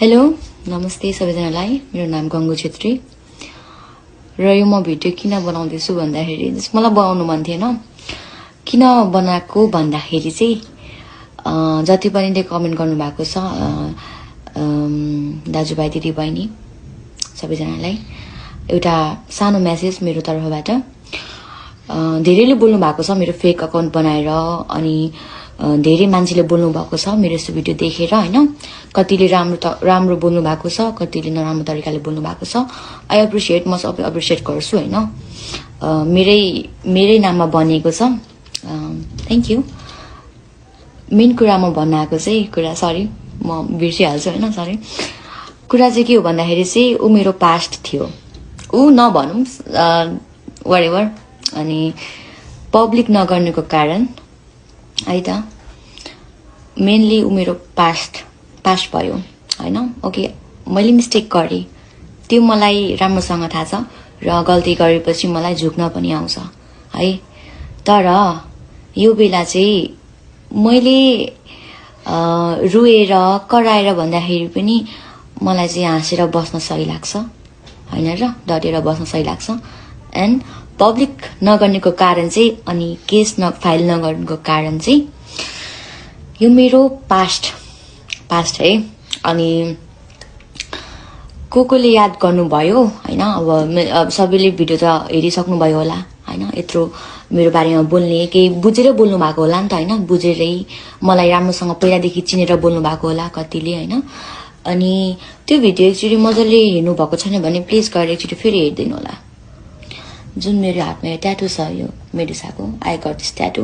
hello नमस्ते सबैजनालाई मेरो नाम गंगु छेत्री र यो म भिडियो किन बनाउँदैछु भन्दाखेरि मलाई बनाउनु मन थिएन किन बनाएको भन्दाखेरि चाहिँ जति पनि कमेन्ट गर्नु भएको छ दाजुभाइ दिदी बहिनी सबैजनालाई एउटा सानो मेसेज मेरो तर्फबाट धेरैले बोल्नु भएको छ मेरो फेक अकाउन्ट बनाएर अनि धेरै मान्छेले बोल्नु भएको छ मेरो यस्तो भिडियो देखेर हैन कतिले राम्रो बोल्नु भएको छ कतिले नराम्रो तरिकाले बोल्नु भएको छ आई एप्रिशिएट म सबै एप्रिशिएट गर्छु हैन मेरै नाममा बनेको छ थ्यांक यू मेन कुरामा भन्न आएको चाहिँ कुरा सरी म बिर्सिहाल्छु हैन सरी कुरा चाहिँ के हो भन्दाखेरि चाहिँ उ मेरो पास्ट थियो उ नभनौं व्हाटएभर अनि पब्लिक नगर्नुको कारण है त मेनली उ मेरो पास्ट भयो हैन ओके मैले मिस्टेक गरे त्यो मलाई राम्रोसँग थाहा छ र गल्ती गरेपछि मलाई झुक्न पनि आउँछ है तर यो बेला चाहिँ मैले रुएर कराएर भन्दाखेरि पनि मलाई चाहिँ हाँसेर बस्न सही लाग्छ हैन र डटेर बस्न सही लाग्छ एन्ड पब्लिक नगर्नेको कारण चाहिँ अनि केस फाइल नगर्नुको कारण चाहिँ यो मेरो पास्ट है अनि कोले याद गर्नुभयो हैन अब सबैले भिडियो त हेरिसक्नु भयो होला हैन यत्रो मेरो बारेमा बोल्ने केही बुझेर बोल्नु भएको होला नि त हैन बुझेरै मलाई राम्रोसँग पहिलादेखि चिनेर बोल्नु भएको होला कतिले हैन अनि त्यो भिडियो एकचोटि मजाले हेर्नु भएको छैन भने प्लिज गरेर एकचोटि फेरि हेर्दिनु होला जुन मेरो हातमा ट्याटु छ यो मेडुसाको आई गट दिस ट्याटु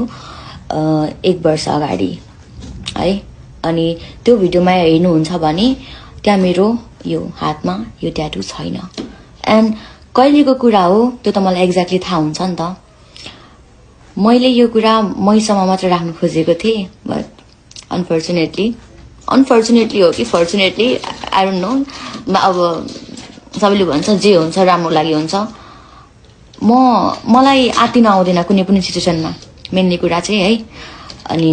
1 वर्ष अगाडि है अनि त्यो भिडियोमा हेर्नुहुन्छ भने त्यहाँ मेरो यो हातमा यो ट्याटु छैन एन्ड कहिलेको कुरा हो त्यो त मलाई एक्ज्याक्टली थाहा हुन्छ नि त मैले यो कुरा मैसम्म मात्र राख्न खोजेको थिएँ बट अनफर्चुनेटली हो कि फर्चुनेटली आई डोन्ट नो अब सबैले भन्छ जे हुन्छ राम्रो लागि हुन्छ मलाई आत्तिन आउँदैन कुनै पनि सिचुएसनमा मेनली कुरा चाहिँ है अनि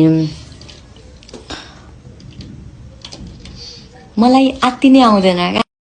मलाई आत्तिनै आउँदैन